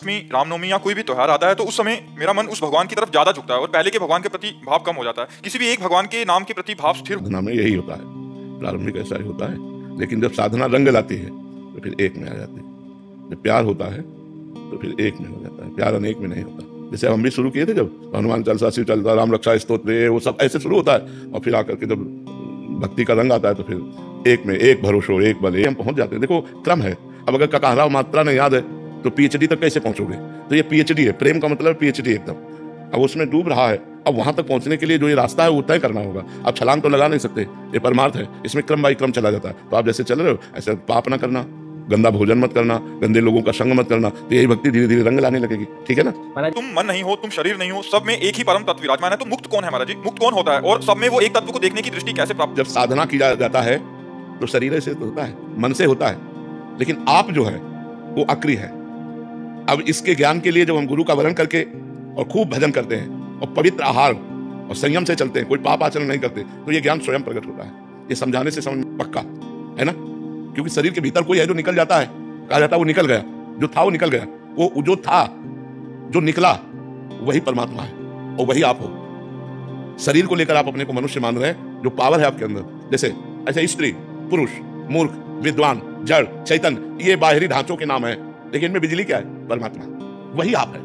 रामनवमी या कोई भी त्योहार आता है तो उस समय मेरा मन उस भगवान की तरफ ज्यादा झुकता है और पहले के भगवान के प्रति भाव कम हो जाता है। किसी भी एक भगवान के नाम के प्रति भाव स्थिर साधना में यही होता है, प्रारंभिक ऐसा ही होता है, लेकिन जब साधना रंग लाती है तो फिर एक में आ जाती है। जब प्यार होता है तो फिर एक में हो जाता है, प्यार अनेक में नहीं होता। जैसे हम भी शुरू किए थे, जब हनुमान चालीसा, शिव चालीसा, राम रक्षा स्तोत्र, वो सब ऐसे शुरू होता है और फिर आकर के जब भक्ति का रंग आता है तो फिर एक में एक भरोसो, एक बल, हम पहुंच जाते हैं। देखो क्रम है। अब अगर ककारा मात्रा नहीं याद है तो पीएचडी तक कैसे पहुंचोगे? तो ये पीएचडी है, प्रेम का मतलब पीएचडी एकदम। अब उसमें डूब रहा है, अब वहां तक पहुंचने के लिए जो ये रास्ता है वो तय करना होगा। आप छलांग तो लगा नहीं सकते, ये परमार्थ है, इसमें क्रम बाई क्रम चला जाता है। तो आप जैसे चल रहे हो ऐसे पाप ना करना, गंदा भोजन मत करना, गंदे लोगों का संग मत करना, तो यही भक्ति धीरे धीरे रंग लाने लगेगी। ठीक है ना? तुम मन नहीं हो, तुम शरीर नहीं हो, सब में एक ही परम तत्व विराजमान है। तो मुक्त कौन है महाराज जी? मुक्त कौन होता है और सब में वो एक तत्व को देखने की दृष्टि कैसे प्राप्त? जब साधना किया जाता है तो शरीर से तो होता है, मन से होता है, लेकिन आप जो है वो अक्रि है। अब इसके ज्ञान के लिए जब हम गुरु का वरण करके और खूब भजन करते हैं और पवित्र आहार और संयम से चलते हैं, कोई पाप आचरण नहीं करते, तो ये ज्ञान स्वयं प्रकट होता है। ये समझाने से समझ पक्का है ना? क्योंकि शरीर के भीतर कोई है जो निकल जाता है, कहा जाता है वो निकल गया, जो था वो निकल गया, वो जो था जो निकला वही परमात्मा है और वही आप हो। शरीर को लेकर आप अपने को मनुष्य मान रहे हैं, जो पावर है आपके अंदर, जैसे ऐसे स्त्री, पुरुष, मूर्ख, विद्वान, जड़, चैतन्य, ये बाहरी ढांचों के नाम है, लेकिन इनमें बिजली क्या है? परमात्मा, वही आप है।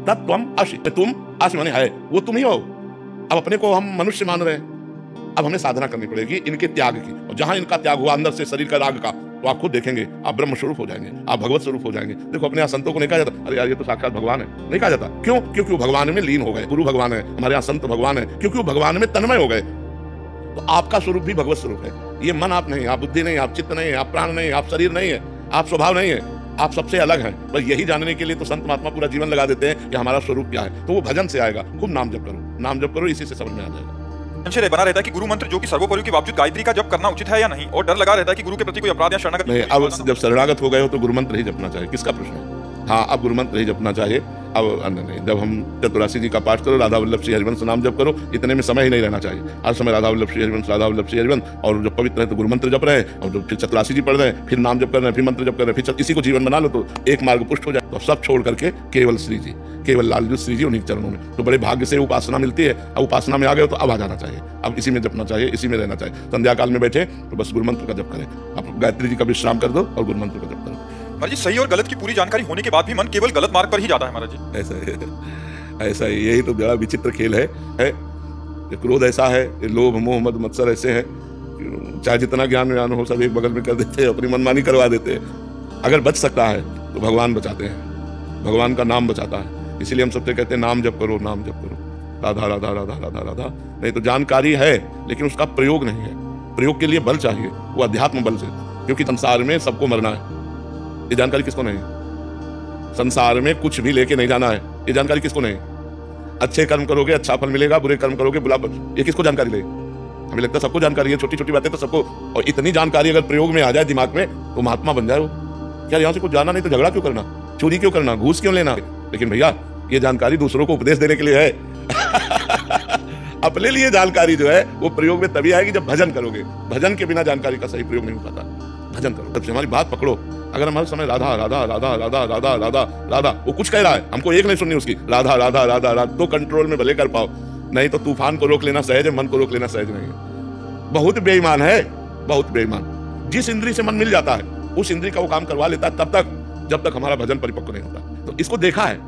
तत्वम असि, तुम असि माने है, वो तुम ही हो। अब अपने को हम मनुष्य मान रहे हैं, अब हमें साधना करनी पड़ेगी इनके त्याग की, और जहां इनका त्याग हुआ अंदर से शरीर का राग का, तो आप खुद देखेंगे आप ब्रह्म स्वरूप हो जाएंगे, आप भगवत स्वरूप हो जाएंगे। देखो अपने यहाँ संतों को नहीं कहा जाता अरे यार ये तो साक्षात भगवान है, नहीं कहा जाता। क्यों? क्योंकि वो भगवान में लीन हो गए। गुरु भगवान है, हमारे यहाँ संत भगवान है, क्योंकि वो भगवान में तन्मय हो गए। तो आपका स्वरूप भी भगवत स्वरूप है। ये मन आप नहीं, आप बुद्धि नहीं, आप चित्त नहीं, आप प्राण नहीं, आप शरीर नहीं है, आप स्वभाव नहीं है, आप सबसे अलग हैं। बस यही जानने के लिए तो संत महात्मा पूरा जीवन लगा देते हैं कि हमारा स्वरूप क्या है। तो वो भजन से आएगा। खूब नाम जप करो, नाम जप करो, इसी से समझ में आ जाएगा। संशय बना रहता है कि गुरु मंत्र जो कि सर्वोपरि के बावजूद गायत्री का जप करना उचित है या नहीं, और डर लगा रहता है कि गुरु के प्रति कोई अपराध या शरणागत नहीं। अब जब शरणागत हो गए हो तो गुरु मंत्र ही जपना चाहिए, किसका प्रश्न है? हाँ, अब गुरु मंत्र ही जपना चाहिए। अब अन्य नहीं। जब हम चतुरासी जी का पाठ करो, राधा वल्लभ श्री हरिवंश नाम जप करो, इतने में समय ही नहीं रहना चाहिए। हर समय राधा वल्लभ श्री हरिवंश, राधा वल्लभ श्री हरिवंश, और जब पवित्र है तो गुरु मंत्र जप रहे हैं, और जब फिर चतुरासी जी पढ़ रहे हैं, फिर नाम जप कर रहे हैं, फिर मंत्र जप कर रहे हैं, फिर इसी को जीवन बना लो तो एक मार्ग पुष्ट हो जाए। तो सब छोड़ करके केवल श्री जी, केवल लालजू श्री जी, उन्हीं चरणों में तो बड़े भाग्य से उपासना मिलती है। अब उपासना में आ गए तो अब आ जाना चाहिए, अब इसी में जपना चाहिए, इसी में रहना चाहिए। संध्या काल में बैठे तो बस गुरु मंत्र का जप करें, आप गायत्री जी का विश्राम कर दो और गुरु मंत्र का जप करो। महाराज जी, सही और गलत की पूरी जानकारी होने के बाद भी मन केवल गलत मार्ग पर ही जाता है महाराज जी। ऐसा है, ऐसा ही, यही तो बड़ा विचित्र खेल है। क्रोध ऐसा है, लोभ मोह मद मत्सर ऐसे है, चाहे जितना ज्ञान हो सब एक बगल में कर देते हैं, अपनी मनमानी करवा देते हैं। अगर बच सकता है तो भगवान बचाते हैं, भगवान का नाम बचाता है। इसीलिए हम सबसे कहते हैं नाम जप करो, नाम जप करो, राधा राधा राधा राधा राधा। नहीं तो जानकारी है लेकिन उसका प्रयोग नहीं है। प्रयोग के लिए बल चाहिए, वो अध्यात्म बल से, क्योंकि संसार में सबको मरना है। ये जानकारी किसको नहीं? संसार में कुछ भी लेके नहीं जाना है, ये जानकारी किसको नहीं? अच्छे कर्म करोगे अच्छा फल मिलेगा, बुरे कर्म करोगे बुरा फल, ये किसको जानकारी ले? हमें लगता है सबको जानकारी है, छोटी छोटी बातें तो सबको। और इतनी जानकारी अगर प्रयोग में आ जाए दिमाग में तो महात्मा बन जाए वो। क्या यहाँ से कुछ जाना नहीं तो झगड़ा क्यों करना, चोरी क्यों करना, घूस क्यों लेना? लेकिन भैया ये जानकारी दूसरों को उपदेश देने के लिए है। अपने लिए जानकारी जो है वो प्रयोग में तभी आएगी जब भजन करोगे। भजन के बिना जानकारी का सही प्रयोग नहीं हो पाता। भजन करो, तब से हमारी बात पकड़ो। अगर हम हर समय राधा राधा राधा राधा राधा राधा राधा, वो कुछ कह रहा है हमको एक नहीं सुननी उसकी, राधा राधा राधा राधा, तो कंट्रोल में भले कर पाओ, नहीं तो तूफान को रोक लेना सहज है, मन को रोक लेना सहज नहीं है। बहुत बेईमान है, बहुत बेईमान। जिस इंद्री से मन मिल जाता है उस इंद्री का वो काम करवा लेता है, तब तक जब तक हमारा भजन परिपक्व नहीं होता। तो इसको देखा है,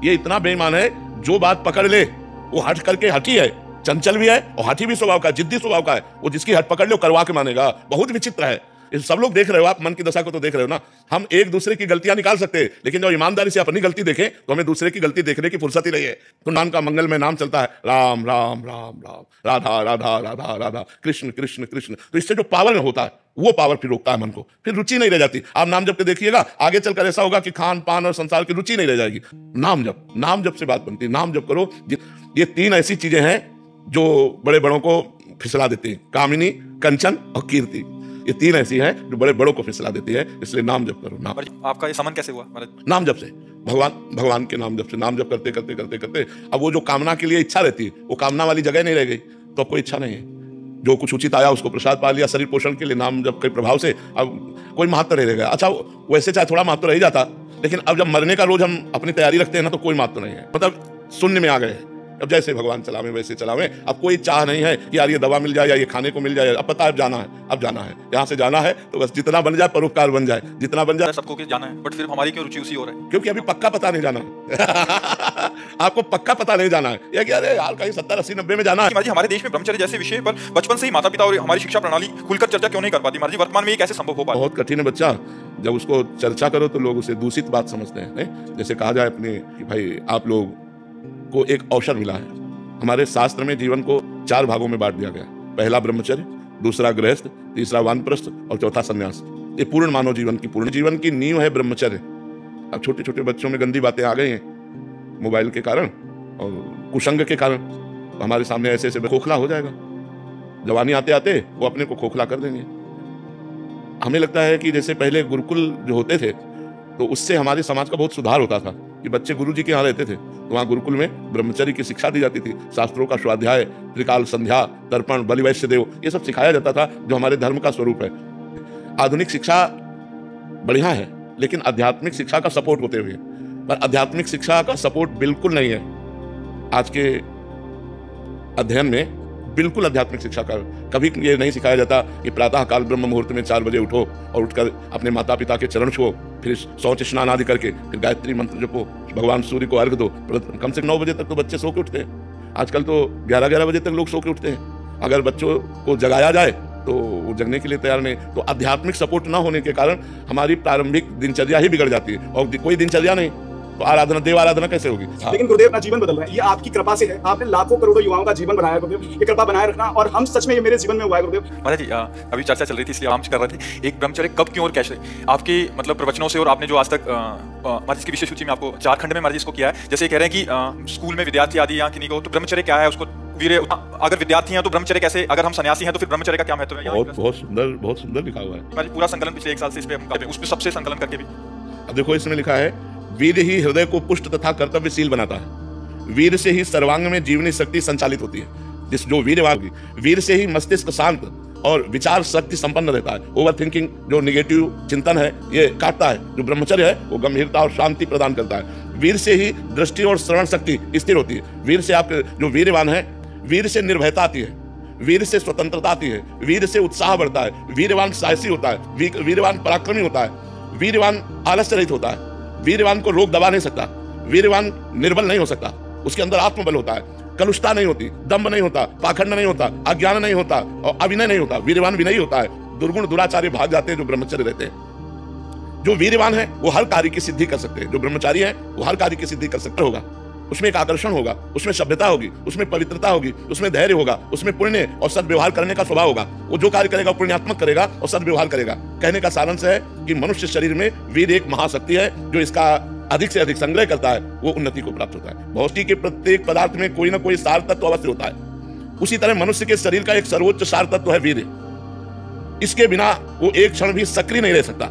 ये इतना बेईमान है जो बात पकड़ ले वो हट करके हठी है, चंचल भी है और हठी भी स्वभाव का, जिद्दी स्वभाव का है। वो जिसकी हट पकड़ ले वो करवा के मानेगा। बहुत विचित्र है। सब लोग देख रहे हो, आप मन की दशा को तो देख रहे हो ना। हम एक दूसरे की गलतियां निकाल सकते हैं, लेकिन जब ईमानदारी से अपनी गलती देखें तो हमें दूसरे की गलती देखने की फुर्सत ही नहीं है। तो नाम का मंगल में नाम चलता है, राम राम राम राम, राधा राधा राधा राधा, कृष्ण कृष्ण कृष्ण। तो इससे जो पावर होता है वो पावर फिर रोकता है मन को, फिर रुचि नहीं रह जाती। आप नाम जप के देखिएगा, आगे चलकर ऐसा होगा कि खान पान और संसार की रुचि नहीं रह जाएगी। नाम जप, नाम जप से बात बनती है। नाम जप करो। ये तीन ऐसी चीजें हैं जो बड़े बड़ों को फिसला देती हैं, कामिनी, कंचन और कीर्ति। ये तीन ऐसी है जो बड़े बड़ों को फिसला देती है, इसलिए नाम जप करो। नाम। आपका ये समन कैसे हुआ महाराज? नाम जप से, भगवान के नाम जप से। नाम जप करते करते करते करते अब वो जो कामना के लिए इच्छा रहती है वो कामना वाली जगह नहीं रह गई, तो अब कोई इच्छा नहीं है। जो कुछ उचित आया उसको प्रसाद पा लिया, शरीर पोषण के लिए नाम जप के प्रभाव से अब कोई महत्व नहीं रह गया। अच्छा वैसे चाहे थोड़ा महत्व रह जाता लेकिन अब जब मरने का रोज हम अपनी तैयारी रखते हैं ना, तो कोई बात तो नहीं है, मतलब शून्य में आ गए हैं। अब जैसे भगवान चलावे वैसे चलावे, अब कोई चाह नहीं है कि यार ये दवा मिल जाए या ये खाने को मिल जाए। अब पता है, अब जाना है, अब जाना है, यहाँ से जाना है, तो बस जितना बन जाए परोपकार बन जाए, जितना बन जाए। सबको जाना है, बट फिर हमारी क्यों रुचि उसी हो रहा है? क्योंकि अभी पक्का पता नहीं जाना है। आपको पक्का पता नहीं जाना है, या कि अरे यार कहीं 70, 80, 90 में जाना है। महाराज जी, हमारे देश में ब्रह्मचर्य जैसे विषय पर बचपन से ही माता पिता और हमारी शिक्षा प्रणाली खुलकर चर्चा क्यों नहीं कर पाती? महाराज जी, वर्तमान में ये कैसे संभव हो पाता? बहुत कठिन है बच्चा, जब उसको चर्चा करो तो लोग उसे दूषित बात समझते हैं, नहीं? जैसे कहा जाए अपने कि भाई आप लोग को एक अवसर मिला है। हमारे शास्त्र में जीवन को 4 भागों में बांट दिया गया। पहला ब्रह्मचर्य, दूसरा गृहस्थ, तीसरा वानप्रस्थ और चौथा संन्यास। ये पूर्ण मानव जीवन की नींव है ब्रह्मचर्य। अब छोटे छोटे बच्चों में गंदी बातें आ गई हैं मोबाइल के कारण और कुसंग के कारण। हमारे सामने ऐसे ऐसे खोखला हो जाएगा, जवानी आते आते वो अपने को खोखला कर देंगे। हमें लगता है कि जैसे पहले गुरुकुल जो होते थे, तो उससे हमारे समाज का बहुत सुधार होता था कि बच्चे गुरुजी के यहाँ रहते थे, तो वहाँ गुरुकुल में ब्रह्मचर्य की शिक्षा दी जाती थी। शास्त्रों का स्वाध्याय, त्रिकाल संध्या, तर्पण, बलि वैश्य देव, ये सब सिखाया जाता था, जो हमारे धर्म का स्वरूप है। आधुनिक शिक्षा बढ़िया है, लेकिन आध्यात्मिक शिक्षा का सपोर्ट होते हुए, पर आध्यात्मिक शिक्षा का सपोर्ट बिल्कुल नहीं है आज के अध्ययन में। बिल्कुल आध्यात्मिक शिक्षा का कभी ये नहीं सिखाया जाता कि प्रातः काल ब्रह्म मुहूर्त में 4 बजे उठो और उठकर अपने माता पिता के चरण छुओ, फिर शौच स्नान आदि करके फिर गायत्री मंत्र जपो, भगवान सूर्य को अर्घ दो। कम से कम 9 बजे तक तो बच्चे सो के उठते हैं। आजकल तो 11-11 बजे तक लोग सो के उठते हैं। अगर बच्चों को जगाया जाए तो वो जगने के लिए तैयार नहीं। तो आध्यात्मिक सपोर्ट ना होने के कारण हमारी प्रारंभिक दिनचर्या ही बिगड़ जाती है, और कोई दिनचर्या नहीं तो आराधना, देव आराधना कैसे होगी? लेकिन गुरुदेव अपना जीवन बदल रहे हैं, ये आपकी कृपा से है। आपने लाखों करोड़ों युवाओं का जीवन बनाया गुरुदेव, ये कृपा बनाए रखना। और हम सच में ये मेरे जीवन में हुआ है गुरुदेव। महाराज जी, अभी चर्चा चल रही थी इसलिए आराम से कर रहे थे। एक ब्रह्मचर्य कब, क्यों और कैसे आपके मतलब प्रवचनों से, और आपने जो आज तक महाराज जी की विशेष सूची में आपको 4 खंड में महाराज जी इसको किया है। जैसे कह रहे हैं कि स्कूल में विद्यार्थी आदि यहाँ किन्हीं को, तो ब्रह्मचर्य क्या है उसको वीर, अगर विद्यार्थी हैं तो ब्रह्मचर्य कैसे, अगर हम सन्यासी हैं तो फिर ब्रह्मचर्य का क्या महत्व है? बहुत सुंदर लिखा हुआ है। पूरा संकलन पिछले 1 साल से इस पे, उस पे सबसे संकलन करके भी। अब देखो, इसमें लिखा है, वीर ही हृदय को पुष्ट तथा कर्तव्यशील बनाता है। वीर से ही सर्वांग में जीवनी शक्ति संचालित होती है। जो वीरवान होगी, वीर से ही मस्तिष्क शांत और विचार शक्ति संपन्न रहता है। ओवर थिंकिंग, जो निगेटिव चिंतन है, ये काटता है। जो ब्रह्मचर्य है वो गंभीरता और शांति प्रदान करता है। वीर से ही दृष्टि और श्रवण शक्ति स्थिर होती है। वीर से आपके जो वीरवान है, वीर से निर्भयता आती है, वीर से स्वतंत्रता आती है, वीर से उत्साह बढ़ता है। वीरवान साहसी होता है, वीरवान पराक्रमी होता है, वीरवान आलस्य रहित होता है, वीरवान को रोक दबा नहीं सकता, वीरवान निर्बल नहीं हो सकता, उसके अंदर आत्मबल होता है, कलुषता नहीं होती, दंभ नहीं होता, पाखंड नहीं होता, अज्ञान नहीं होता और अविनय नहीं होता। वीरवान विनयी होता है। दुर्गुण दुराचार्य भाग जाते हैं जो ब्रह्मचर्य रहते हैं। जो वीरवान है वो हर कार्य की सिद्धि कर सकते हैं। जो ब्रह्मचारी है वो हर कार्य की सिद्धि कर सकता होगा। उसमें एक आकर्षण होगा, उसमें सभ्यता होगी, उसमें पवित्रता होगी, उसमें धैर्य होगा, उसमें पुण्य और सद्व्यवहार करने का स्वभाव होगा। वो जो कार्य करेगा पुण्यात्मक करेगा और सद्व्यवहार करेगा। कहने का सारांश है कि मनुष्य शरीर में वीर एक महाशक्ति है, जो इसका अधिक से अधिक संग्रह करता है, वो उन्नति को प्राप्त होता है। भौतिक के प्रत्येक पदार्थ में कोई ना कोई सार तत्व अवश्य होता है। उसी तरह मनुष्य के शरीर का एक सर्वोच्च सार तत्व है वीर। इसके बिना वो एक क्षण भी सक्रिय नहीं रह सकता।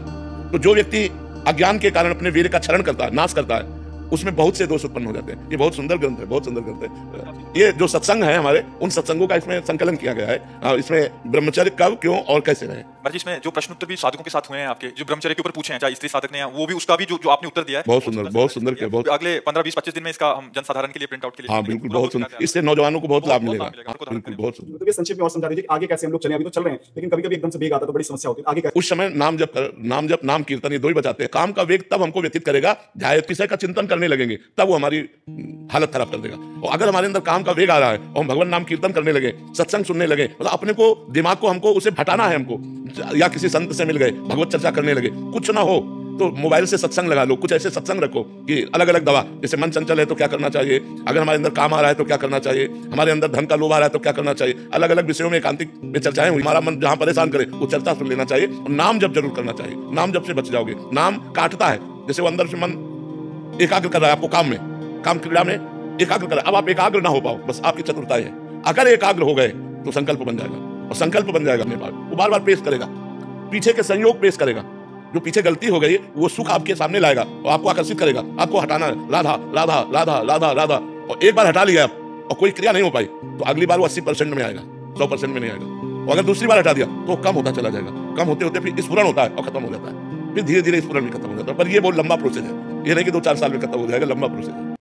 तो जो व्यक्ति अज्ञान के कारण अपने वीर का क्षरण करता है, नाश करता है, उसमें बहुत से दोष उत्पन्न हो जाते हैं। ये बहुत सुंदर ग्रंथ है, बहुत सुंदर ग्रंथ है। ये जो सत्संग है हमारे, उन सत्संगों का इसमें संकलन किया गया है। इसमें ब्रह्मचर्य कब, क्यों और कैसे रहे। महाराज, इसमें जो प्रश्न उत्तर भी साधकों के साथ हुए हैं आपके, जो ब्रह्मचर्य के ऊपर पूछे हैं, चाहे स्त्री साधक ने, वो भी उसका भी जो आपने उत्तर दिया है, बहुत सुंदर किया। बहुत अगले 15-20-25 दिन में इसका हम जनसाधारण के लिए प्रिंट आउट के लिए, हाँ बिल्कुल, बहुत सुंदर। इससे नौजवानों को बहुत लाभ मिलेगा। बिल्कुल, बहुत सुंदर। तो संक्षेप में और समझा दीजिए आगे कैसे हम लोग चले। अभी तो चल रहे हैं, लेकिन कभी कभी एकदम से वेग आता तो बड़ी समस्या होती है। आगे उस समय नाम जप नाम कीर्तन, ये 2 ही बचाते हैं। काम का वेग तब हमको व्यतीत करेगा, ध्यान विषय का चिंतन करने लगेंगे, तब वो हमारी हालत खराब कर देगा। और अगर हमारे अंदर काम का वेग आ रहा है और हम भगवान नाम कीर्तन करने लगे, सत्संग सुनने लगे, मतलब अपने को, दिमाग को हमको उसे हटाना है हमको, या किसी संत से मिल गए, भगवत चर्चा करने लगे, कुछ ना हो तो मोबाइल से सत्संग लगा लो। कुछ ऐसे सत्संग रखो कि अलग अलग दवा, जैसे मन चंचल है तो क्या करना चाहिए, अगर हमारे अंदर काम आ रहा है तो क्या करना चाहिए, हमारे अंदर धन का लोभ आ रहा है तो क्या करना चाहिए। अलग अलग विषयों में एकांतिक में चर्चाएं हुई। हमारा मन जहां परेशान करे वो चर्चा सुन लेना चाहिए। और नाम जप जरूर करना चाहिए। नाम जप से बच जाओगे। नाम काटता है, जैसे वो अंदर से मन एकाग्र कर रहा है आपको काम में, काम क्रीड़ा में एकाग्र कर रहा है। अब आप एकाग्र ना हो पाओ, बस आपकी चतुरताई है। अगर एकाग्र हो गए तो संकल्प बन जाएगा, और संकल्प बन जाएगा अपने पास, वो बार बार पेश करेगा, पीछे के संयोग पेश करेगा। जो पीछे गलती हो गई वो सुख आपके सामने लाएगा और आपको आकर्षित करेगा। आपको हटाना है, राधा राधा राधा राधा राधा, और एक बार हटा लिया आप और कोई क्रिया नहीं हो पाई तो अगली बार वो 80% में आएगा, 100% में नहीं आएगा। और अगर दूसरी बार हटा दिया तो कम होता चला जाएगा। कम होते होते फिर स्फुरण होता है और खत्म हो जाता है। फिर धीरे धीरे स्फुरन भी खत्म हो जाता है। पर ये बहुत लंबा प्रोसेस है, ये नहीं कि 2-4 साल में खत्म हो जाएगा, लंबा प्रोसेस है।